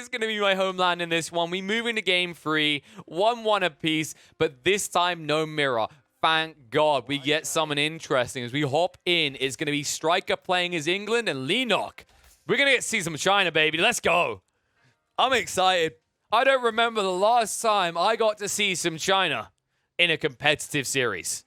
is going to be my homeland in this one. We move into game 3, 1-1 apiece, but this time no mirror. Thank God we get someone interesting. As we hop in, it's going to be Striker playing as England and Leenock. We're going to get to see some China, baby. Let's go. I'm excited. I don't remember the last time I got to see some China in a competitive series.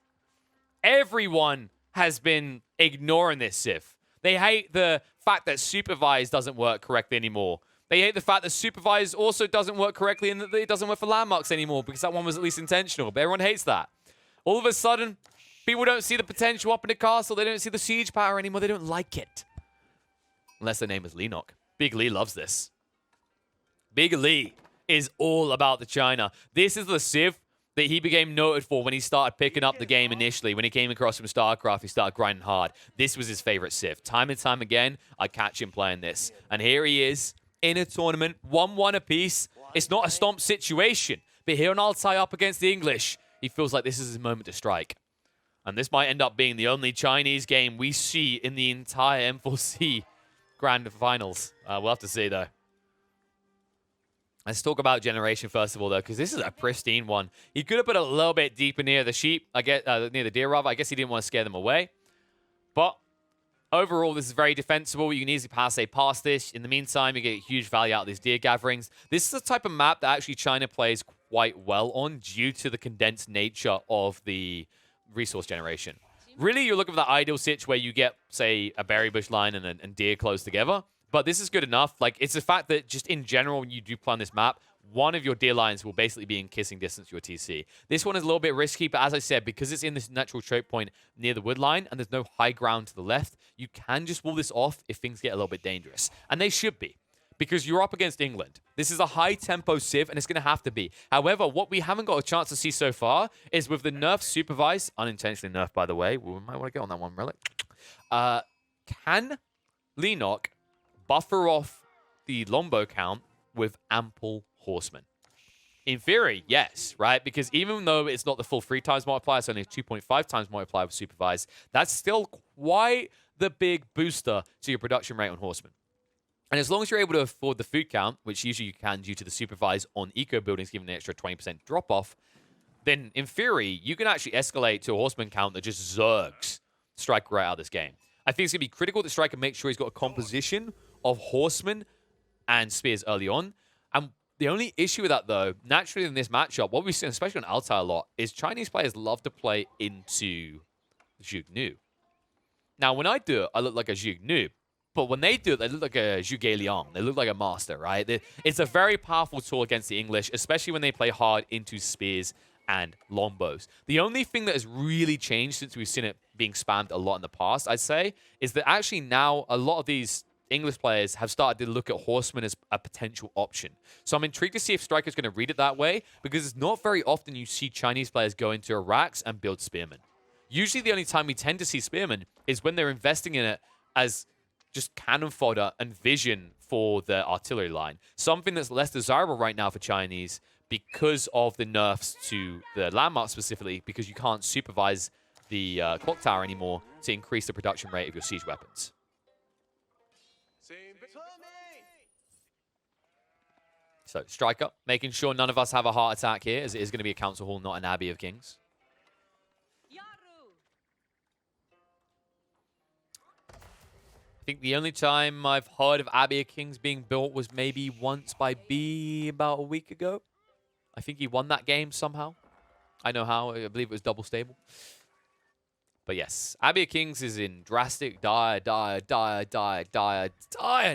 Everyone has been ignoring this Civ. They hate the fact that Supervise doesn't work correctly anymore. They hate the fact that Supervise also doesn't work correctly and that it doesn't work for landmarks anymore because that one was at least intentional. But everyone hates that. All of a sudden, people don't see the potential up in the castle. They don't see the siege power anymore. They don't like it. Unless their name is Leenock. Big Lee loves this. Big Lee is all about the China. This is the Civ that he became noted for when he started picking up the game initially. When he came across from StarCraft, he started grinding hard. This was his favorite Civ. Time and time again, I catch him playing this. And here he is in a tournament, 1-1 apiece. It's not a stomp situation. But here on Altai up against the English, he feels like this is his moment to strike. And this might end up being the only Chinese game we see in the entire N4C Grand Finals. We'll have to see, though. Let's talk about Generation first of all, though, because this is a pristine one. He could have put a little bit deeper near the sheep, near the deer, rather. I guess he didn't want to scare them away. But overall, this is very defensible. You can easily past this. In the meantime, you get huge value out of these deer gatherings. This is the type of map that actually China plays quite well on due to the condensed nature of the resource generation. Really, you're looking for that ideal sitch where you get, say, a berry bush line and deer close together. But this is good enough. Like, it's the fact that just in general, when you do play on this map, one of your deer lines will basically be in kissing distance to your TC. This one is a little bit risky, but as I said, because it's in this natural choke point near the wood line and there's no high ground to the left, you can just wall this off if things get a little bit dangerous. And they should be, because you're up against England. This is a high-tempo Civ, and it's going to have to be. However, what we haven't got a chance to see so far is with the nerf Supervise, unintentionally nerfed, by the way. We might want to get on that one, Relic. Can Leenock buffer off the Lombo count with ample horsemen? In theory, yes, right? Because even though it's not the full 3 times multiplier, it's only a 2.5 times multiplier with Supervise, that's still quite the big booster to your production rate on horsemen. And as long as you're able to afford the food count, which usually you can due to the Supervise on eco buildings giving an extra 20% drop-off, then in theory, you can actually escalate to a horseman count that just zergs Striker right out of this game. I think it's going to be critical that Striker make sure he's got a composition of horsemen and spears early on. And the only issue with that, though, naturally in this matchup, what we've seen, especially on Altai a lot, is Chinese players love to play into Zhuge Nu. Now, when I do it, I look like a Zhuge Nu. But when they do it, they look like a Zhuge Liang. They look like a master, right? It's a very powerful tool against the English, especially when they play hard into spears and longbows. The only thing that has really changed since we've seen it being spammed a lot in the past, I'd say, is that actually now a lot of these English players have started to look at horsemen as a potential option. So I'm intrigued to see if Striker's going to read it that way, because it's not very often you see Chinese players go into Iraqs and build spearmen. Usually the only time we tend to see spearmen is when they're investing in it as just cannon fodder and vision for the artillery line. Something that's less desirable right now for Chinese because of the nerfs to the landmark specifically, because you can't supervise the clock tower anymore to increase the production rate of your siege weapons. So, Striker, making sure none of us have a heart attack here, as it is going to be a council hall, not an Abbey of Kings. I think the only time I've heard of Abbey of Kings being built was maybe once by B about a week ago. I think he won that game somehow. I know how. I believe it was double stable. But yes, Abbey of Kings is in drastic, dire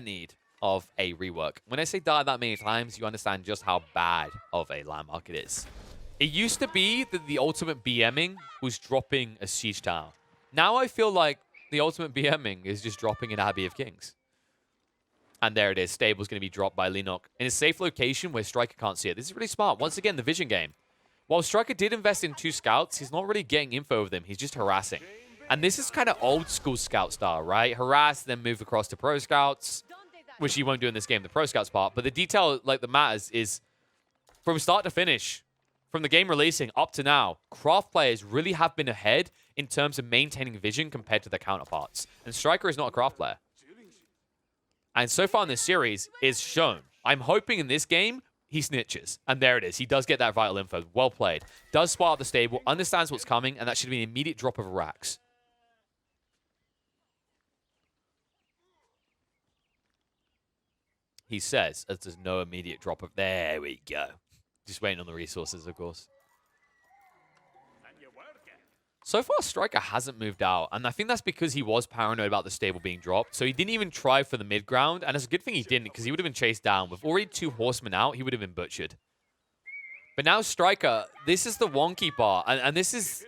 need of a rework. When I say dire that many times, you understand just how bad of a landmark it is. It used to be that the ultimate BMing was dropping a siege tower. Now I feel like the ultimate BMing is just dropping an Abbey of Kings. And there it is. Stable's going to be dropped by Leenock in a safe location where Striker can't see it. This is really smart. Once again, the vision game. While Striker did invest in 2 scouts, he's not really getting info of them. He's just harassing. And this is kind of old school scout style, right? Harass, then move across to pro scouts, which he won't do in this game, the pro scouts part. But the detail, like, that matters is from start to finish, from the game releasing up to now, craft players really have been ahead in terms of maintaining vision compared to their counterparts. And Striker is not a craft player. And so far in this series, is shown. I'm hoping in this game, he snitches. And there it is. He does get that vital info. Well played. Does spot out the stable, understands what's coming, and that should be an immediate drop of racks. He says, as there's no immediate drop of... There we go. Just waiting on the resources, of course. So far, Striker hasn't moved out, and I think that's because he was paranoid about the stable being dropped, so he didn't even try for the mid ground, and it's a good thing he didn't, because he would have been chased down. With already 2 horsemen out, he would have been butchered. But now Striker, this is the wonky part, and this is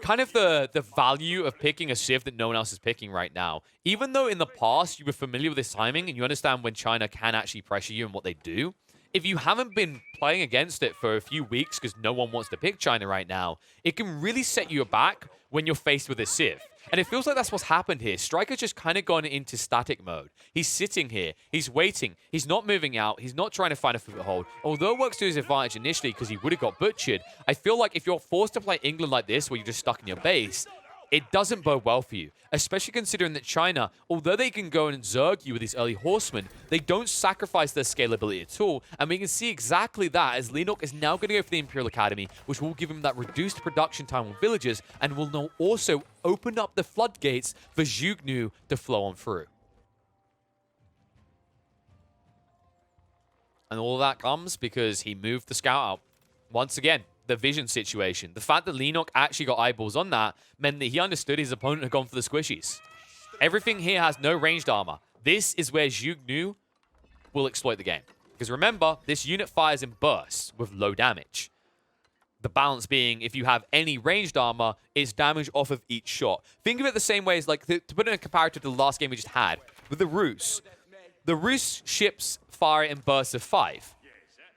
kind of the value of picking a Civ that no one else is picking right now. Even though in the past you were familiar with this timing, and you understand when China can actually pressure you and what they do, if you haven't been playing against it for a few weeks because no one wants to pick China right now, it can really set you back when you're faced with a Civ. And it feels like that's what's happened here. Striker's just kind of gone into static mode. He's sitting here. He's waiting. He's not moving out. He's not trying to find a foothold. Although it works to his advantage initially because he would have got butchered, I feel like if you're forced to play England like this where you're just stuck in your base, it doesn't bode well for you, especially considering that China, although they can go and zerg you with these early horsemen, they don't sacrifice their scalability at all, and we can see exactly that as Leenock is now going to go for the Imperial Academy, which will give him that reduced production time on villagers, and will now also open up the floodgates for Zhugnu to flow on through. And all of that comes because he moved the scout out. Once again, the vision situation. The fact that Leenock actually got eyeballs on that meant that he understood his opponent had gone for the squishies. Everything here has no ranged armor. This is where Zhugnu will exploit the game. Because remember, this unit fires in bursts with low damage. The balance being, if you have any ranged armor, it's damage off of each shot. Think of it the same way as, like, to put it in a comparative to the last game we just had, with the Rus. The Rus ships fire in bursts of 5.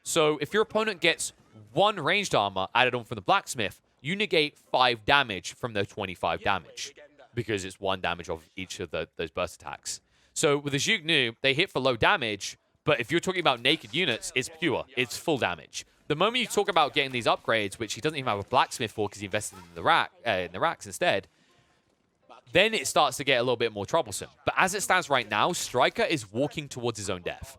So if your opponent gets 1 ranged armor added on from the blacksmith, you negate 5 damage from the 25 damage because it's 1 damage off each of those burst attacks. So with the Zhugnu, they hit for low damage, but if you're talking about naked units, it's pure. It's full damage. The moment you talk about getting these upgrades, which he doesn't even have a blacksmith for because he invested in the racks instead, then it starts to get a little bit more troublesome. But as it stands right now, Striker is walking towards his own death.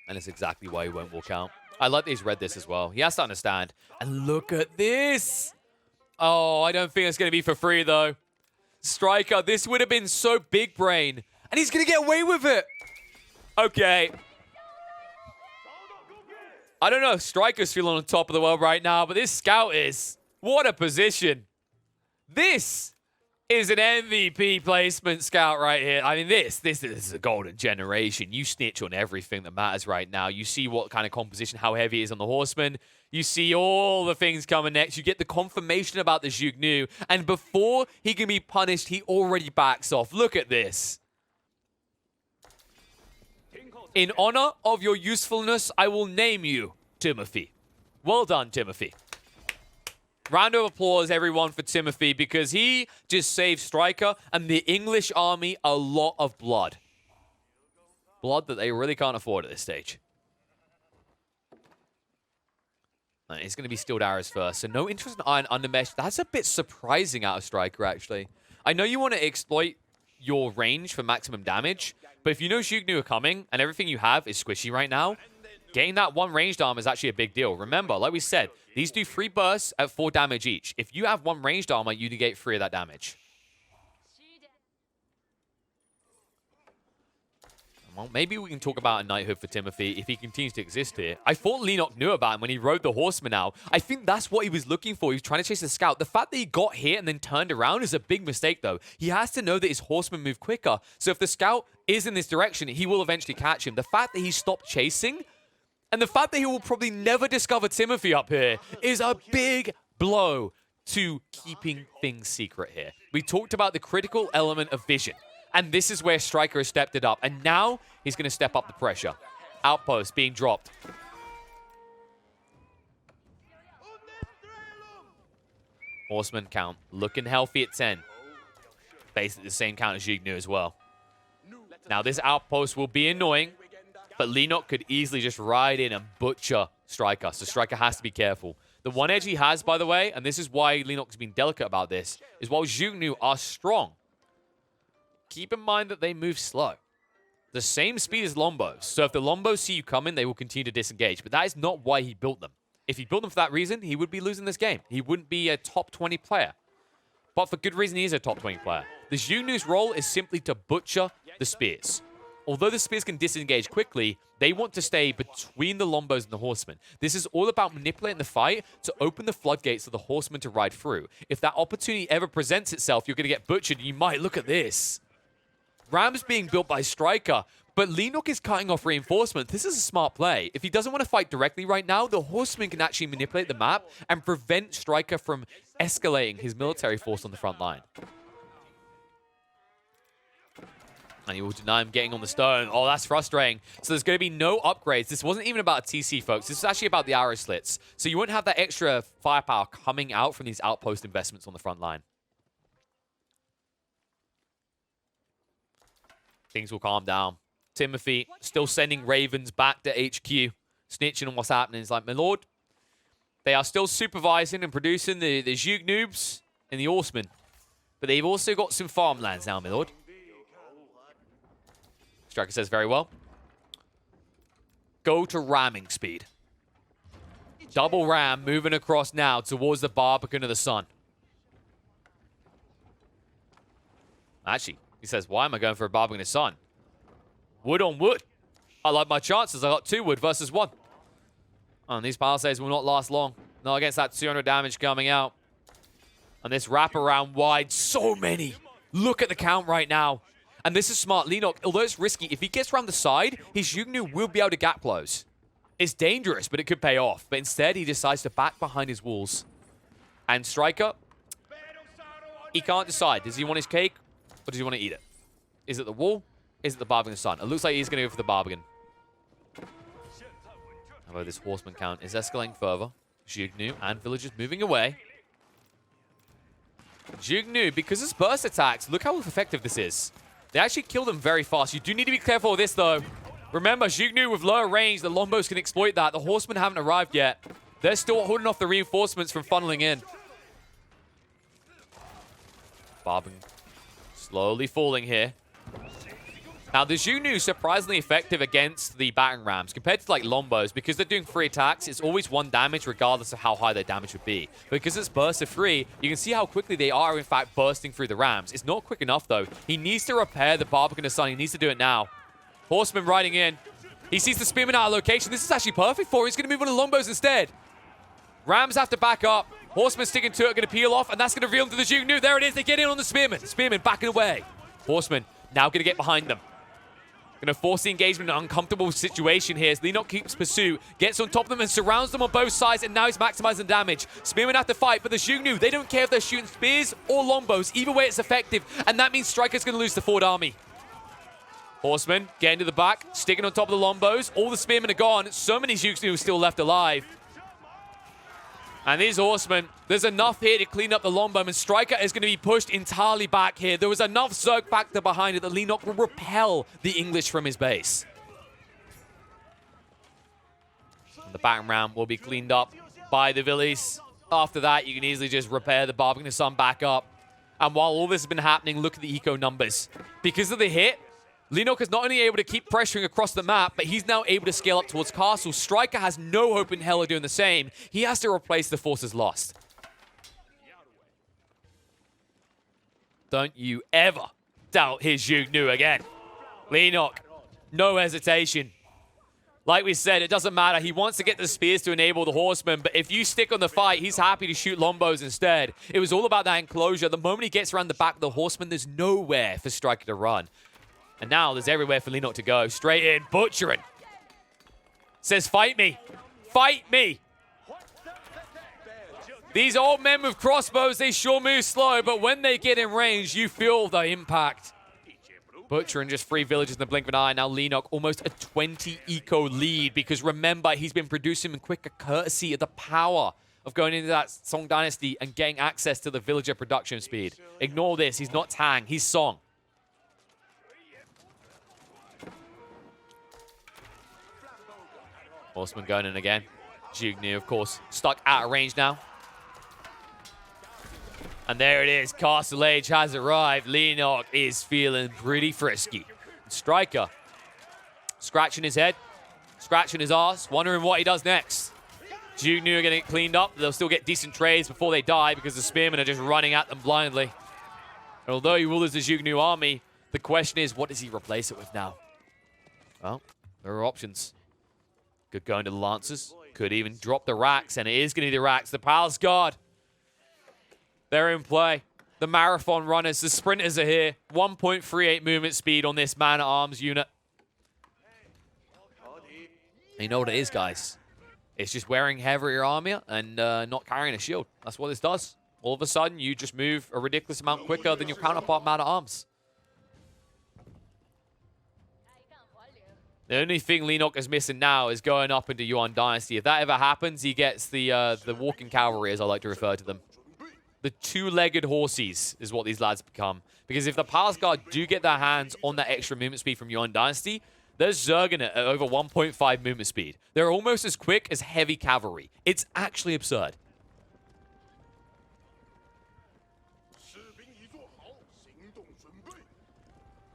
And it's exactly why he won't walk out. I like that he's read this as well. He has to understand. And look at this. Oh, I don't think it's going to be for free, though. Striker, this would have been so big brain. And he's going to get away with it. Okay. I don't know if Striker's feeling on top of the world right now, but this scout is. What a position. This is an MVP placement scout right here. I mean, this is a golden generation. You snitch on everything that matters right now. You see what kind of composition, how heavy it is on the horseman. You see all the things coming next. You get the confirmation about the Zhugnu. And before he can be punished, he already backs off. Look at this. In honor of your usefulness, I will name you Timothy. Well done, Timothy. Round of applause, everyone, for Timothy, because he just saved Striker and the English army a lot of blood. Blood that they really can't afford at this stage. And it's going to be Steel Arrows first, so no interest in Iron Undermesh. That's a bit surprising out of Striker, actually. I know you want to exploit your range for maximum damage, but if you know Zhugnu are coming and everything you have is squishy right now, getting that 1 ranged arm is actually a big deal. Remember, like we said, these do 3 bursts at 4 damage each. If you have 1 ranged armor, you negate 3 of that damage. Well, maybe we can talk about a knighthood for Timothy if he continues to exist here. I thought Leenock knew about him when he rode the horseman out. I think that's what he was looking for. He was trying to chase the scout. The fact that he got hit and then turned around is a big mistake, though. He has to know that his horsemen move quicker. So if the scout is in this direction, he will eventually catch him. The fact that he stopped chasing and the fact that he will probably never discover Timothy up here is a big blow to keeping things secret here. We talked about the critical element of vision. And this is where Striker has stepped it up. And now he's going to step up the pressure. Outpost being dropped. Horseman count looking healthy at 10. Basically the same count as Zhugnu as well. Now this outpost will be annoying. But Leenock could easily just ride in and butcher Striker. So Striker has to be careful. The one edge he has, by the way, and this is why Leenock's been delicate about this, is while Zhugnu are strong, keep in mind that they move slow. The same speed as Lombos. So if the Lombos see you coming, they will continue to disengage. But that is not why he built them. If he built them for that reason, he would be losing this game. He wouldn't be a top 20 player. But for good reason, he is a top 20 player. The Zhugnu's role is simply to butcher the spears. Although the spears can disengage quickly, they want to stay between the Lombos and the Horsemen. This is all about manipulating the fight to open the floodgates for the Horsemen to ride through. If that opportunity ever presents itself, you're going to get butchered. You might look at this. Ram's being built by Striker, but Leenock is cutting off reinforcement. This is a smart play. If he doesn't want to fight directly right now, the Horsemen can actually manipulate the map and prevent Striker from escalating his military force on the front line. And he will deny him getting on the stone. Oh, that's frustrating. So there's going to be no upgrades. This wasn't even about a TC, folks. This is actually about the arrow slits. So you won't have that extra firepower coming out from these outpost investments on the front line. Things will calm down. Timothy still sending Ravens back to HQ, snitching on what's happening. He's like, my lord, they are still supervising and producing the Zhug noobs and the Horsemen. But they've also got some farmlands now, my lord. Striker says very well. Go to ramming speed. Double ram moving across now towards the Barbican of the Sun. Actually, he says, why am I going for a Barbican of the Sun? Wood on wood. I like my chances. I got 2 wood versus 1. Oh, and these palisades will not last long. Not against that 200 damage coming out. And this wraparound wide. So many. Look at the count right now. And this is smart. Leenock, although it's risky, if he gets around the side, his Zhugnu will be able to gap close. It's dangerous, but it could pay off. But instead, he decides to back behind his walls. And Striker, he can't decide. Does he want his cake, or does he want to eat it? Is it the wall? Is it the Barbican Sun? It looks like he's going to go for the Barbican. However, this Horseman count is escalating further. Zhugnu and villagers moving away. Zhugnu, because it's burst attacks, look how effective this is. They actually kill them very fast. You do need to be careful with this, though. Remember, Zhugnu with lower range, the Lombos can exploit that. The Horsemen haven't arrived yet. They're still holding off the reinforcements from funneling in. Barbican slowly falling here. Now, the Zhugnu is surprisingly effective against the battering rams compared to, like, Lombos. Because they're doing 3 attacks, it's always 1 damage regardless of how high their damage would be. Because it's burst of 3, you can see how quickly they are, in fact, bursting through the rams. It's not quick enough, though. He needs to repair the Barbican of Sun. He needs to do it now. Horseman riding in. He sees the Spearman out of location. This is actually perfect for him. He's going to move on to Lombos instead. Rams have to back up. Horseman sticking to it, going to peel off, and that's going to reveal him to the Zhugnu. There it is. They get in on the Spearman. Spearman backing away. Horseman now going to get behind them. Going to force the engagement in an uncomfortable situation here as Leenock keeps pursuit, gets on top of them and surrounds them on both sides, and now he's maximizing damage. Spearmen have to fight, but the Zhugnu, they don't care if they're shooting spears or Lombos. Either way, it's effective, and that means Striker's going to lose the forward army. Horsemen getting to the back, sticking on top of the Lombos. All the Spearmen are gone. So many Zhugnu still left alive. And these Horsemen, there's enough here to clean up the Longbow, and Striker is going to be pushed entirely back here. There was enough Zerg factor behind it that Leenock will repel the English from his base. And the battering ram will be cleaned up by the Villies. After that, you can easily just repair the Barbican of Sun back up. And while all this has been happening, look at the eco numbers. Because of the hit, Leenock is not only able to keep pressuring across the map, but he's now able to scale up towards Castle. Striker has no hope in hell of doing the same. He has to replace the forces lost. Don't you ever doubt his Zhugnu again. Leenock, no hesitation. Like we said, it doesn't matter. He wants to get the spears to enable the Horsemen, but if you stick on the fight, he's happy to shoot Lombos instead. It was all about that enclosure. The moment he gets around the back of the Horsemen, there's nowhere for Striker to run. And now there's everywhere for Leenock to go. Straight in, butchering. Says, fight me. Fight me. These old men with crossbows, they sure move slow, but when they get in range, you feel the impact. Butchering just 3 villages in the blink of an eye. Now Leenock almost a 20 eco lead, because remember, he's been producing them quicker courtesy of the power of going into that Song Dynasty and getting access to the villager production speed. Ignore this. He's not Tang. He's Song. Horseman going in again. Jugnu, of course, stuck out of range now. And there it is. Castle Age has arrived. Leenock is feeling pretty frisky. Striker scratching his head, scratching his ass, wondering what he does next. Jugnu are going to get cleaned up. They'll still get decent trades before they die because the spearmen are just running at them blindly. And although he will lose the Jugnu army, the question is, what does he replace it with now? Well, there are options. Could go into the Lancers. Could even drop the Racks, and it is going to be the Racks. The Palace Guard. They're in play. The Marathon Runners, the Sprinters are here. 1.38 movement speed on this man-at-arms unit. You know what it is, guys. It's just wearing heavier armor and not carrying a shield. That's what this does. All of a sudden, you just move a ridiculous amount quicker than your counterpart man-at-arms. The only thing Leenock is missing now is going up into Yuan Dynasty. If that ever happens, he gets the walking cavalry, as I like to refer to them. The two-legged horses is what these lads become. Because if the Palace Guard do get their hands on that extra movement speed from Yuan Dynasty, they're zerging it at over 1.5 movement speed. They're almost as quick as heavy cavalry. It's actually absurd.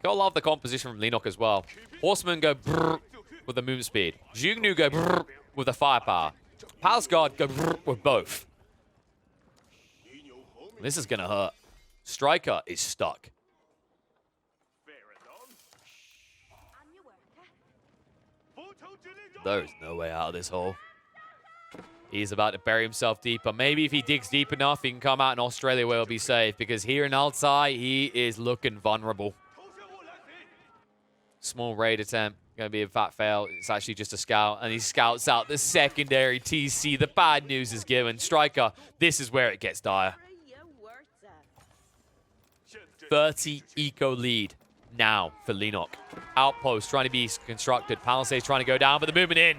Gotta love the composition from Leenock as well. Horsemen go brrr with the movement speed. Jugnu go brrr with the firepower. Palace Guard go brrr with both. This is gonna hurt. Striker is stuck. There's no way out of this hole. He's about to bury himself deeper. Maybe if he digs deep enough, he can come out in Australia where he'll be safe. Because here in Altai, he is looking vulnerable. Small raid attempt. Going to be a fat fail. It's actually just a scout. And he scouts out the secondary TC. The bad news is given. Striker, this is where it gets dire. 30 eco lead now for Leenock. Outpost trying to be constructed. Palisades trying to go down, but the movement in.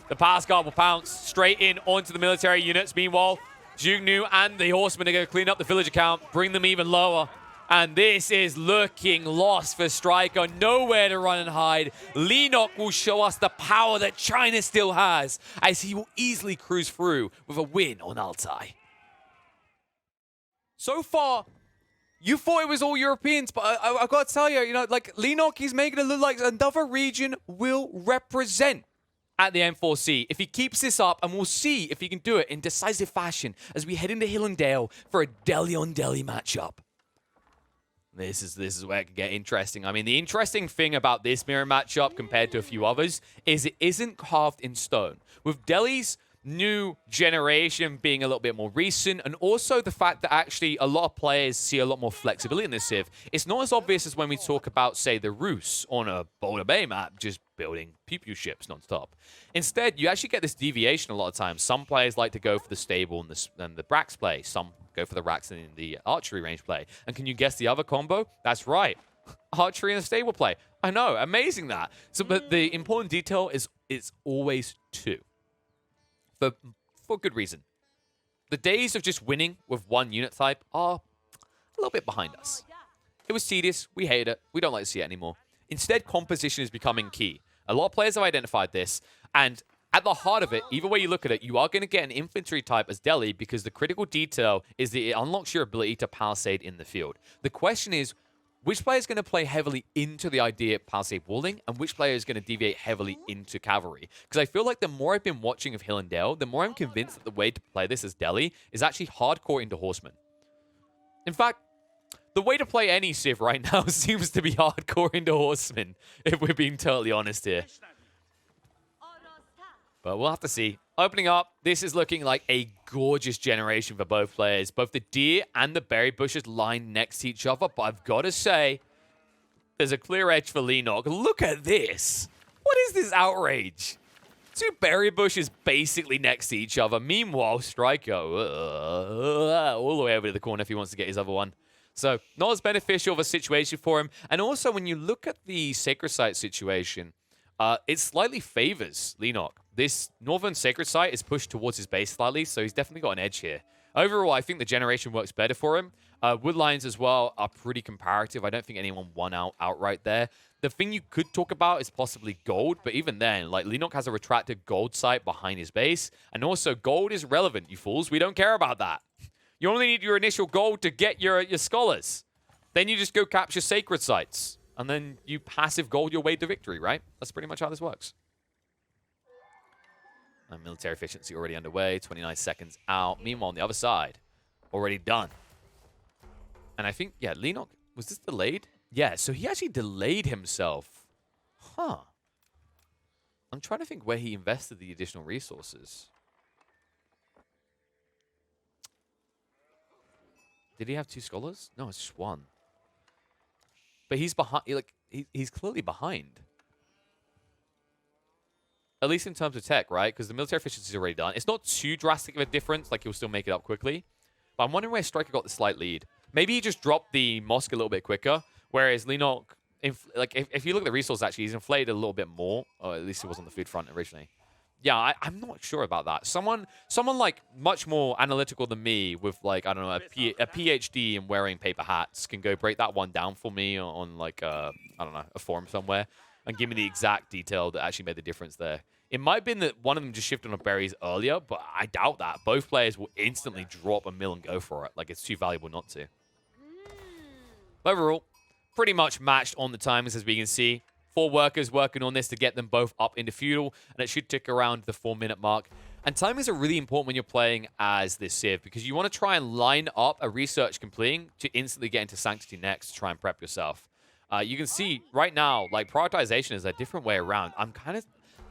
The Palace Guard will pounce straight in onto the military units. Meanwhile, Jugnu and the Horsemen are going to clean up the villager count, bring them even lower. And this is looking lost for Striker. Nowhere to run and hide. Leenock will show us the power that China still has, as he will easily cruise through with a win on Altai. So far, you thought it was all Europeans, but I got to tell you, like, Leenock, he's making it look like another region will represent at the N4C if he keeps this up, and we'll see if he can do it in decisive fashion as we head into Hill and Dale for a Delhi-on-Delhi matchup. This is where it can get interesting. I mean, the interesting thing about this mirror matchup compared to a few others is it isn't carved in stone. With Delhi's new generation being a little bit more recent, and also the fact that actually a lot of players see a lot more flexibility in this civ, it's not as obvious as when we talk about, say, the Rus on a Boulder Bay map, just building pew-pew ships non-stop. Instead, you actually get this deviation a lot of times. Some players like to go for the stable and the Brax play. Some go for the racks and the archery range play. And can you guess the other combo? That's right. Archery and stable play. I know, amazing that. So, but the important detail is it's always two. For good reason. The days of just winning with one unit type are a little bit behind us. It was tedious. We hate it. We don't like to see it anymore. Instead, composition is becoming key. A lot of players have identified this, and at the heart of it, either way you look at it, you are going to get an infantry type as Delhi because the critical detail is that it unlocks your ability to palisade in the field. The question is, which player is going to play heavily into the idea of palisade walling, and which player is going to deviate heavily into cavalry? Because I feel like the more I've been watching of Hill and Dale, the more I'm convinced that the way to play this as Delhi is actually hardcore into horsemen. In fact, the way to play any civ right now seems to be hardcore into horsemen, if we're being totally honest here. But we'll have to see. Opening up, this is looking like a gorgeous generation for both players. Both the deer and the berry bushes line next to each other. But I've got to say, there's a clear edge for Leenock. Look at this. What is this outrage? Two berry bushes basically next to each other. Meanwhile, Striker, all the way over to the corner if he wants to get his other one. So, not as beneficial of a situation for him. And also, when you look at the Sacred Site situation, it slightly favors Leenock. This Northern Sacred Site is pushed towards his base slightly, so he's definitely got an edge here. Overall, I think the generation works better for him. Wood Lions as well are pretty comparative. I don't think anyone won out outright there. The thing you could talk about is possibly gold, but even then, like, Leenock has a retracted gold site behind his base, and also gold is relevant, you fools. We don't care about that. You only need your initial gold to get your scholars. Then you just go capture sacred sites, and then you passive gold your way to victory, right? That's pretty much how this works. And military efficiency already underway, 29 seconds out. Meanwhile, on the other side, already done. And I think, yeah, Leenock, was this delayed? Yeah, so he actually delayed himself. Huh. I'm trying to think where he invested the additional resources. Did he have 2 scholars? No, it's just 1. But he's behind, like, he's clearly behind. At least in terms of tech, right? Because the military efficiency is already done. It's not too drastic of a difference. Like, he'll still make it up quickly. But I'm wondering where Striker got the slight lead. Maybe he just dropped the mosque a little bit quicker. Whereas Leenock, if you look at the resource, actually, he's inflated a little bit more. Or at least it was on the food front originally. Yeah, I'm not sure about that. Someone like much more analytical than me with, like, I don't know, a PhD in wearing paper hats can go break that one down for me on like, I don't know, a forum somewhere and give me the exact detail that actually made the difference there. It might have been that one of them just shifted on berries earlier, but I doubt that. Both players will instantly drop a mill and go for it. Like, it's too valuable not to. Overall, pretty much matched on the timings, as we can see. 4 workers working on this to get them both up into feudal, and it should tick around the 4-minute mark. And timings are really important when you're playing as this Civ, because you want to try and line up a research completing to instantly get into Sanctity next to try and prep yourself. You can see right now, like, prioritization is a different way around. I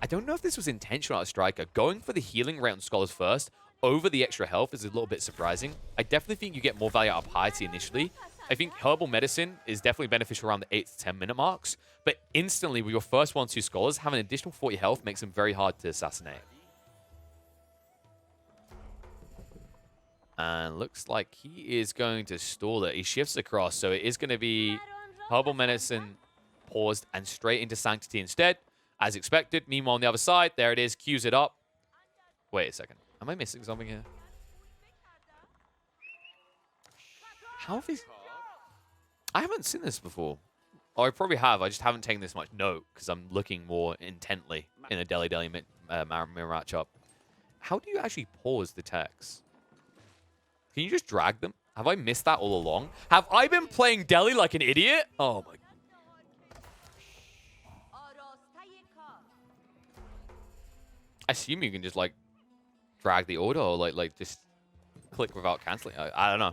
don't know if this was intentional out of Striker. Going for the healing rate on Scholars first over the extra health is a little bit surprising. I definitely think you get more value out of piety initially. I think herbal medicine is definitely beneficial around the 8 to 10 minute marks, but instantly with your first 1-2 scholars, having an additional 40 health makes them very hard to assassinate. And looks like he is going to stall it. He shifts across, so it is going to be herbal medicine paused and straight into Sanctity instead, as expected. Meanwhile, on the other side, there it is, queues it up. Wait a second. Am I missing something here? How have these... I haven't seen this before. Or I probably have. I just haven't taken this much note because I'm looking more intently in a Deli mirror matchup. How do you actually pause the text? Can you just drag them? Have I missed that all along? Have I been playing Deli like an idiot? Oh my... I assume you can just, like, drag the order or, like just click without canceling. I don't know.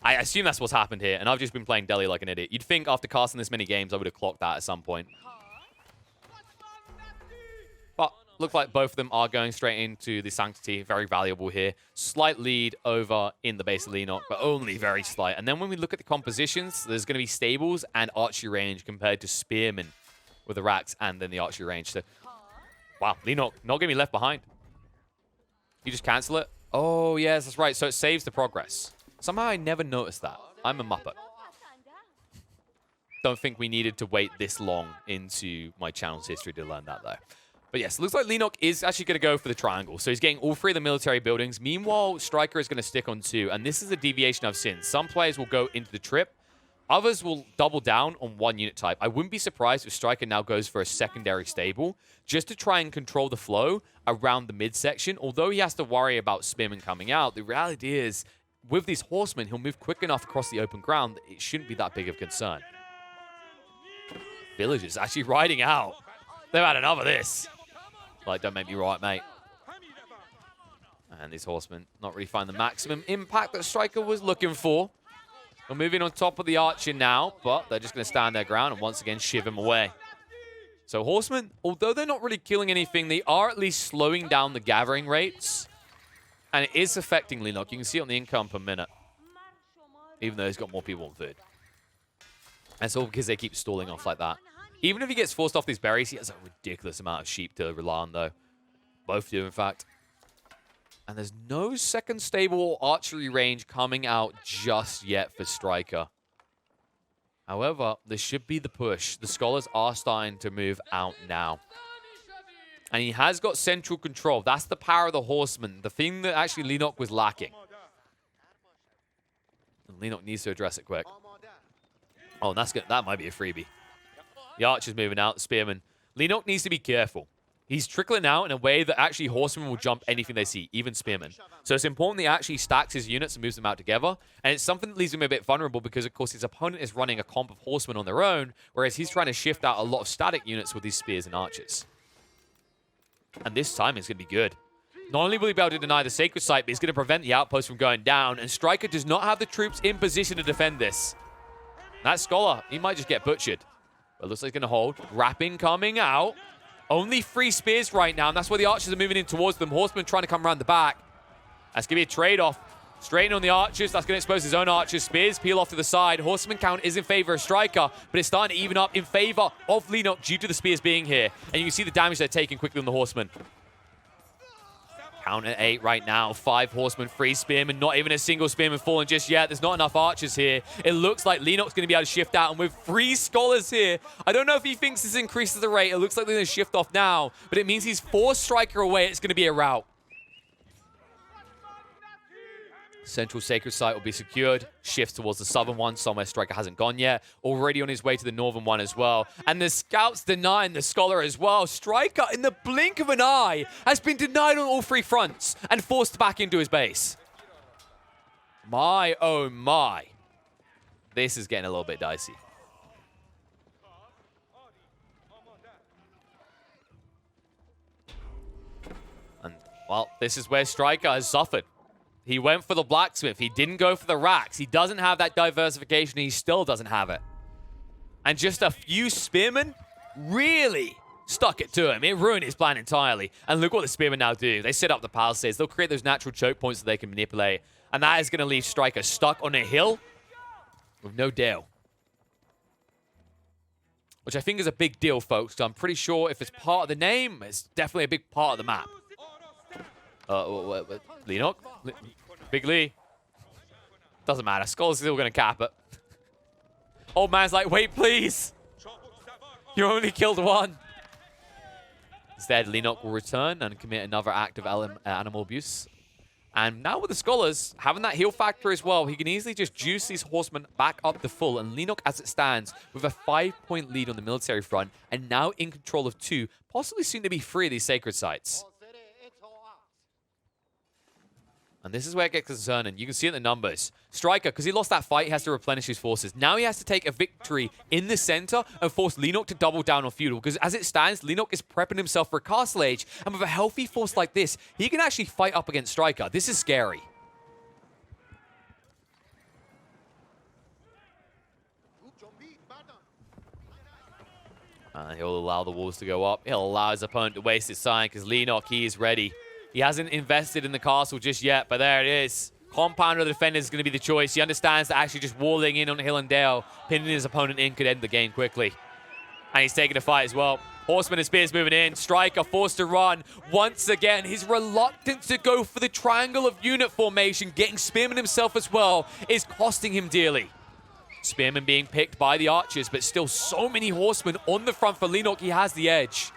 I assume that's what's happened here, and I've just been playing Deli like an idiot. You'd think after casting this many games, I would have clocked that at some point. But look like both of them are going straight into the Sanctity. Very valuable here. Slight lead over in the base of Leenock, but only very slight. And then when we look at the compositions, there's going to be stables and archery range compared to spearmen with the racks and then the archery range. So, wow, Leenock not going to be left behind. You just cancel it? Oh, yes, that's right. So it saves the progress. Somehow I never noticed that. I'm a muppet. Don't think we needed to wait this long into my channel's history to learn that, though. But yes, looks like Leenock is actually going to go for the triangle. So he's getting all 3 of the military buildings. Meanwhile, Striker is going to stick on 2. And this is a deviation I've seen. Some players will go into the trip. Others will double down on 1 unit type. I wouldn't be surprised if Striker now goes for a secondary stable just to try and control the flow around the midsection. Although he has to worry about spearmen coming out, the reality is, with these horsemen, he'll move quick enough across the open ground that it shouldn't be that big of concern. Villagers actually riding out. They've had enough of this. Like, don't make me right, mate. And these horsemen not really find the maximum impact that Striker was looking for. We're moving on top of the archer now, but they're just going to stand their ground and once again shiv him away. So horsemen, although they're not really killing anything, they are at least slowing down the gathering rates. And it is affecting Leenock. You can see it on the income per minute. Even though he's got more people on food. And it's all because they keep stalling off like that. Even if he gets forced off these berries, he has a ridiculous amount of sheep to rely on, though. Both do, in fact. And there's no second stable or archery range coming out just yet for Striker. However, this should be the push. The scholars are starting to move out now. And he has got central control. That's the power of the horseman. The thing that actually Leenock was lacking. And Leenock needs to address it quick. Oh, and that's good. That might be a freebie. The Archer's moving out. The Spearman. Leenock needs to be careful. He's trickling out in a way that actually Horsemen will jump anything they see, even Spearmen. So it's important that he actually stacks his units and moves them out together. And it's something that leaves him a bit vulnerable because, of course, his opponent is running a comp of Horsemen on their own, whereas he's trying to shift out a lot of static units with these Spears and Archers. And this time it's going to be good. Not only will he be able to deny the Sacred Site, but he's going to prevent the outpost from going down. And Striker does not have the troops in position to defend this. That Scholar, he might just get butchered. But it looks like he's going to hold. Wrapping coming out. Only 3 spears right now, and that's where the Archers are moving in towards them. Horsemen trying to come around the back. That's going to be a trade-off. Straighten on the Archers. That's going to expose his own Archers. Spears peel off to the side. Horseman count is in favor of Striker, but it's starting to even up in favor of Leenock due to the spears being here. And you can see the damage they're taking quickly on the Horsemen. Count at 8 right now. 5 Horsemen, 3 Spearmen. Not even a single Spearman falling just yet. There's not enough Archers here. It looks like Leenock's going to be able to shift out. And with 3 Scholars here, I don't know if he thinks this increases the rate. It looks like they're going to shift off now. But it means he's 4 Striker away. It's going to be a rout. Central Sacred Site will be secured. Shifts towards the southern one, somewhere Striker hasn't gone yet. Already on his way to the northern one as well. And the Scouts denying the Scholar as well. Striker, in the blink of an eye, has been denied on all 3 fronts and forced back into his base. My, oh my. This is getting a little bit dicey. And, well, this is where Striker has suffered. He went for the Blacksmith. He didn't go for the Racks. He doesn't have that diversification. He still doesn't have it. And just a few Spearmen really stuck it to him. It ruined his plan entirely. And look what the Spearmen now do. They set up the palisades. They'll create those natural choke points that they can manipulate. And that is going to leave Striker stuck on a hill with no deal. Which I think is a big deal, folks. So I'm pretty sure if it's part of the name, it's definitely a big part of the map. Leenock? Big Lee. Doesn't matter. Skull's still going to cap it. Old man's like, wait, please. You only killed 1. Instead, Leenock will return and commit another act of animal abuse. And now with the Scholars, having that heal factor as well, he can easily just juice these Horsemen back up to full. And Leenock, as it stands, with a 5-point lead on the military front, and now in control of 2, possibly soon to be 3 of these Sacred Sites. And this is where it gets concerning. You can see it in the numbers. Striker, because he lost that fight, he has to replenish his forces. Now he has to take a victory in the center and force Leenock to double down on Feudal. Because as it stands, Leenock is prepping himself for a Castle Age. And with a healthy force like this, he can actually fight up against Striker. This is scary. And he'll allow the walls to go up. He'll allow his opponent to waste his time because Leenock, he is ready. He hasn't invested in the castle just yet, but there it is. Compounder of the defender is going to be the choice. He understands that actually just walling in on Hill and Dale, pinning his opponent in, could end the game quickly. And he's taking a fight as well. Horseman and Spears moving in. Striker forced to run. Once again, his reluctance to go for the triangle of unit formation, getting Spearman himself as well, is costing him dearly. Spearman being picked by the Archers, but still so many Horsemen on the front for Leenock. He has the edge.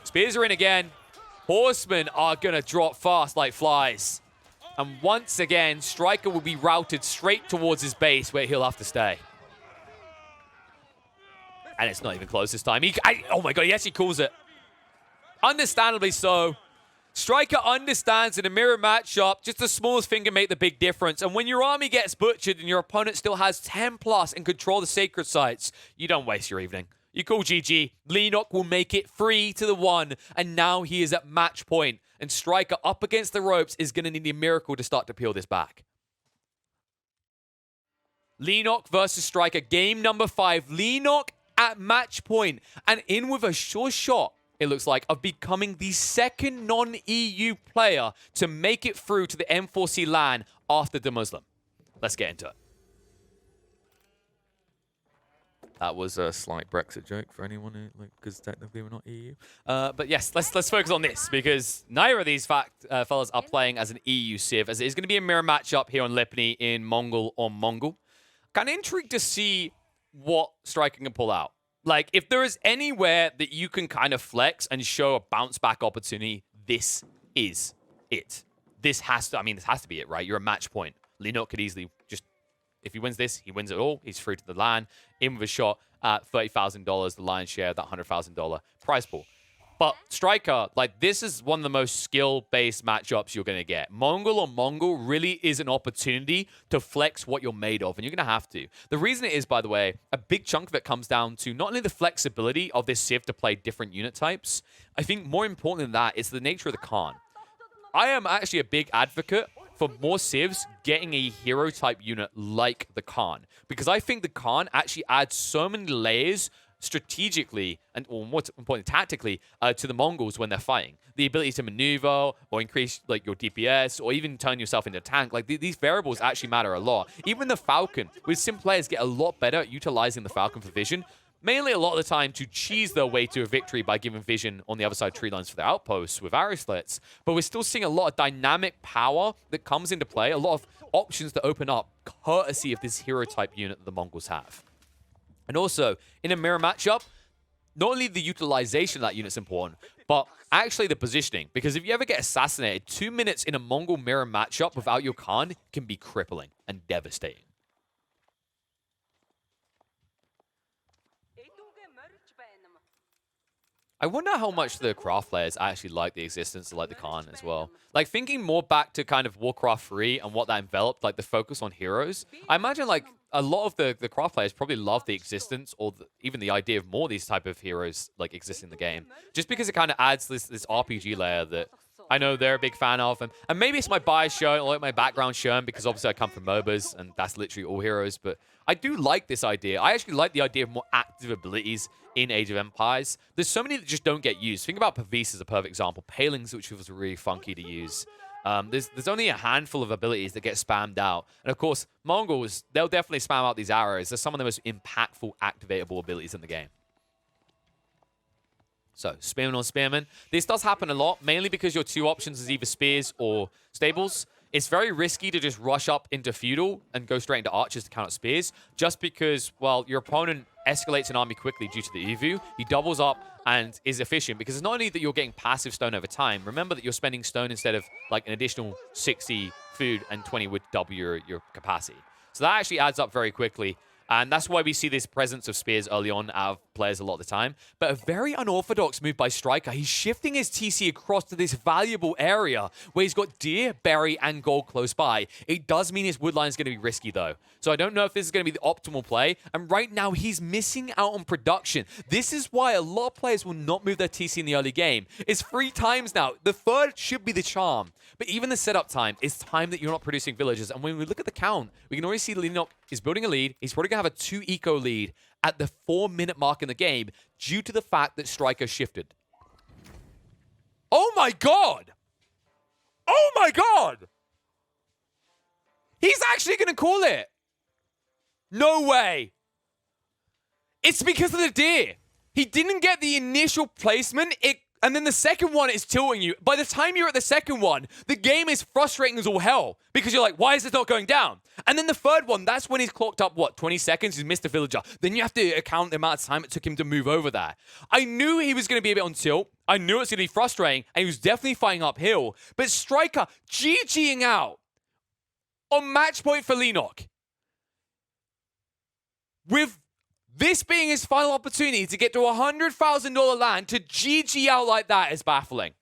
Spears are in again. Horsemen are going to drop fast like flies. And once again, Striker will be routed straight towards his base where he'll have to stay. And it's not even close this time. Oh my god, he actually calls it. Understandably so. Striker understands in a mirror matchup, just the smallest thing can make the big difference. And when your army gets butchered and your opponent still has 10 plus and control the Sacred Sites, you don't waste your evening. You call GG. Leenock will make it 3-1, and now he is at match point. And Striker up against the ropes is going to need a miracle to start to peel this back. Leenock versus Striker, game number 5. Leenock at match point, and in with a sure shot, it looks like, of becoming the second non-EU player to make it through to the N4C LAN after the Muslim. Let's get into it. That was a slight Brexit joke for anyone who, because technically we're not EU. But yes, let's focus on this because neither of these fellas are playing as an EU Civ, as it is going to be a mirror matchup here on Lipany in Mongol on Mongol. Kind of intrigued to see what Striker can pull out. Like, if there is anywhere that you can kind of flex and show a bounce back opportunity, this is it. This has to be it, right? You're a match point. Leenock could easily just If he wins this, he wins it all. He's free to the land, in with a shot at $30,000, the lion's share of that $100,000 prize pool. But Striker, like, this is one of the most skill-based matchups you're going to get. Mongol on Mongol really is an opportunity to flex what you're made of, and you're going to have to. The reason it is, by the way, a big chunk of it comes down to not only the flexibility of this Civ to play different unit types, I think more important than that is the nature of the Khan. I am actually a big advocate for more Civs getting a hero-type unit like the Khan, because I think the Khan actually adds so many layers strategically, and or more importantly, tactically, to the Mongols when they're fighting. The ability to maneuver or increase like your DPS or even turn yourself into a tank. Like these variables actually matter a lot. Even the Falcon, with sim players get a lot better at utilizing the Falcon for vision, mainly a lot of the time to cheese their way to a victory by giving vision on the other side tree lines for their outposts with arrow slits. But we're still seeing a lot of dynamic power that comes into play, a lot of options that open up courtesy of this hero type unit that the Mongols have. And also, in a mirror matchup, not only the utilization of that unit's important, but actually the positioning. Because if you ever get assassinated, 2 minutes in a Mongol mirror matchup without your Khan can be crippling and devastating. I wonder how much the craft players actually like the existence of like the Khan as well. Like thinking more back to kind of Warcraft 3 and what that enveloped, like the focus on heroes. I imagine like a lot of the craft players probably love the existence or even the idea of more of these type of heroes like exist in the game. Just because it kind of adds this RPG layer that I know they're a big fan of. And maybe it's my bias showing or like my background showing because obviously I come from MOBAs and that's literally all heroes. But I do like this idea. I actually like the idea of more active abilities in Age of Empires. There's so many that just don't get used. Think about Pavis as a perfect example. Palings, which was really funky to use. There's only a handful of abilities that get spammed out. And of course, Mongols, they'll definitely spam out these arrows. They're some of the most impactful activatable abilities in the game. So, Spearman on Spearman. This does happen a lot, mainly because your two options is either Spears or Stables. It's very risky to just rush up into Feudal and go straight into Archers to count out Spears, just because, well, your opponent escalates an army quickly due to the Evu. He doubles up and is efficient, because it's not only that you're getting passive stone over time, remember that you're spending stone instead of, like, an additional 60 food and 20 would double your capacity. So that actually adds up very quickly. And that's why we see this presence of Spears early on out of players a lot of the time. But a very unorthodox move by Striker. He's shifting his TC across to this valuable area where he's got deer, berry, and gold close by. It does mean his woodline is going to be risky, though. So I don't know if this is going to be the optimal play. And right now, he's missing out on production. This is why a lot of players will not move their TC in the early game. It's 3 times now. The third should be the charm. But even the setup time, it's time that you're not producing villagers. And when we look at the count, we can already see Leenock is building a lead. He's probably going to have a 2 eco lead at the 4-minute mark in the game due to the fact that Striker shifted. Oh my god! Oh my god! He's actually going to call it. No way. It's because of the deer. He didn't get the initial placement. And then the second one is tilting you. By the time you're at the second one, the game is frustrating as all hell. Because you're like, why is this not going down? And then the third one, that's when he's clocked up, what, 20 seconds? He's missed a villager. Then you have to account the amount of time it took him to move over there. I knew he was going to be a bit on tilt. I knew it was going to be frustrating. And he was definitely fighting uphill. But Striker GGing out on match point for Leenock. With this being his final opportunity to get to a $100,000 land, to GG out like that is baffling.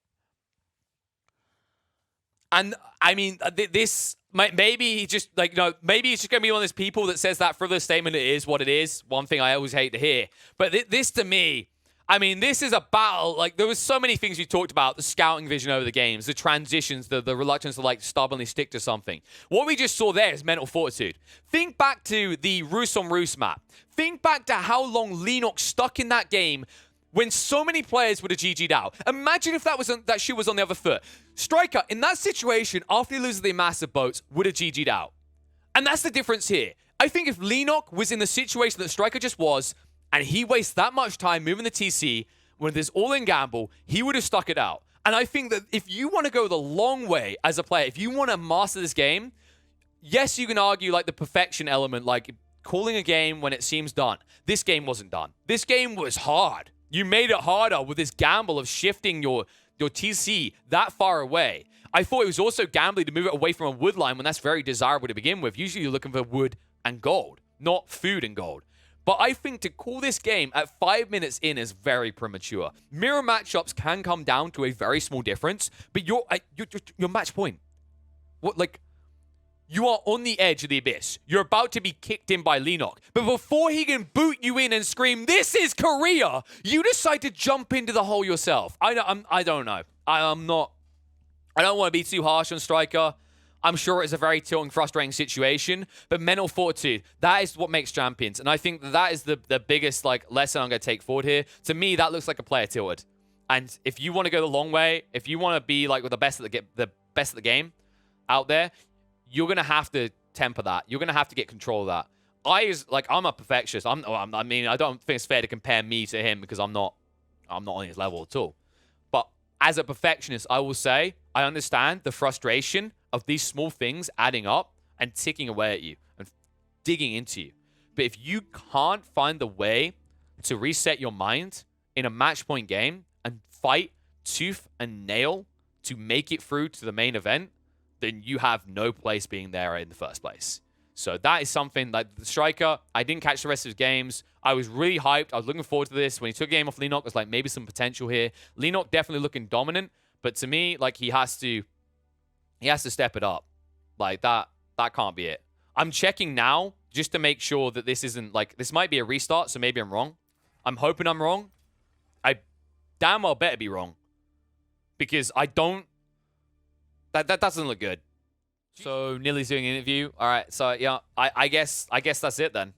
And, I mean, this, maybe he just, like, you know, maybe he's just going to be one of those people that says that frivolous statement, it is what it is. One thing I always hate to hear. But this, to me, I mean, this is a battle. Like, there was so many things we talked about. The scouting vision over the games, the transitions, the reluctance to, like, stubbornly stick to something. What we just saw there is mental fortitude. Think back to the Roos on Roos map. Think back to how long Leenock stuck in that game when so many players would have GG'd out. Imagine if that shoe was on the other foot. Striker, in that situation, after he loses the massive boats, would have GG'd out. And that's the difference here. I think if Leenock was in the situation that Striker just was, and he wastes that much time moving the TC, when there's all-in gamble, he would have stuck it out. And I think that if you want to go the long way as a player, if you want to master this game, yes, you can argue like the perfection element, like calling a game when it seems done. This game wasn't done. This game was hard. You made it harder with this gamble of shifting your TC that far away. I thought it was also gambling to move it away from a wood line when that's very desirable to begin with. Usually you're looking for wood and gold, not food and gold. But I think to call this game at 5 minutes in is very premature. Mirror matchups can come down to a very small difference, but your match point. What, like, you are on the edge of the abyss. You're about to be kicked in by Leenock. But before he can boot you in and scream, "This is Korea," you decide to jump into the hole yourself. I don't know. I don't want to be too harsh on Striker. I'm sure it's a very tilting, frustrating situation, but mental fortitude, that is what makes champions. And I think that is the biggest lesson I'm going to take forward here. To me, that looks like a player tilted. And if you want to go the long way, if you want to be with the best of the game out there, you're going to have to temper that. You're going to have to get control of that. I'm a perfectionist. I don't think it's fair to compare me to him because I'm not on his level at all. But as a perfectionist, I will say I understand the frustration of these small things adding up and ticking away at you and digging into you. But if you can't find the way to reset your mind in a match point game and fight tooth and nail to make it through to the main event, then you have no place being there in the first place. So that is something like the Striker, I didn't catch the rest of his games. I was really hyped. I was looking forward to this. When he took a game off Leenock, I was like, maybe some potential here. Leenock definitely looking dominant, but to me, he has to step it up. That can't be it. I'm checking now just to make sure that this isn't this might be a restart, so maybe I'm wrong. I'm hoping I'm wrong. I damn well better be wrong. Because I don't... That doesn't look good. So, Nilly's doing an interview. All right, so, yeah, I guess that's it then.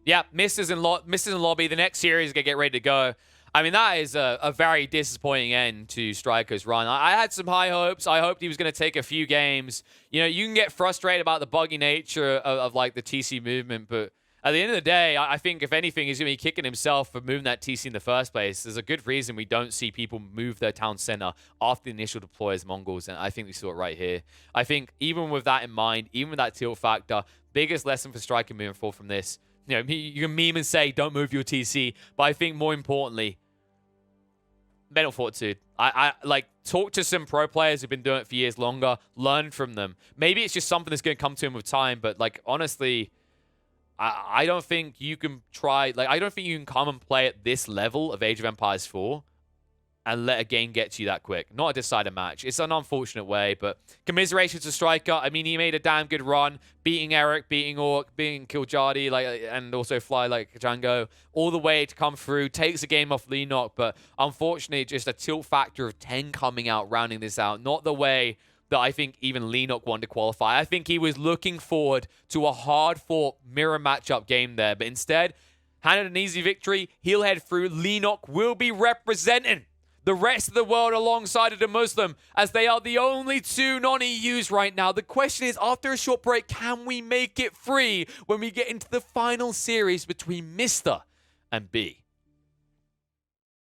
Yeah, misses in lobby. The next series is going to get ready to go. I mean, that is a very disappointing end to Striker's run. I had some high hopes. I hoped he was going to take a few games. You know, you can get frustrated about the buggy nature of the TC movement, but at the end of the day, I think, if anything, he's going to be kicking himself for moving that TC in the first place. There's a good reason we don't see people move their town center after the initial deploy as Mongols, and I think we saw it right here. I think even with that in mind, even with that tilt factor, biggest lesson for Striker moving forward from this, you know, you can meme and say, don't move your TC, but I think more importantly, mental fortitude. I talk to some pro players who've been doing it for years longer, learn from them. Maybe it's just something that's going to come to him with time, but honestly, I don't think you can try, I don't think you can come and play at this level of Age of Empires 4 and let a game get to you that quick. Not a decided match. It's an unfortunate way, but commiserations to Striker. I mean, he made a damn good run, beating Eric, beating Orc, beating Kiljadi, and also Fly like Django, all the way to come through, takes a game off Leenock, but unfortunately, just a tilt factor of 10 coming out, rounding this out. Not the way that I think even Leenock wanted to qualify. I think he was looking forward to a hard-fought mirror matchup game there, but instead, handed an easy victory. He'll head through. Leenock will be representing the rest of the world alongside of the Muslim, as they are the only two non-EUs right now. The question is, after a short break, can we make it free when we get into the final series between Mr. and B?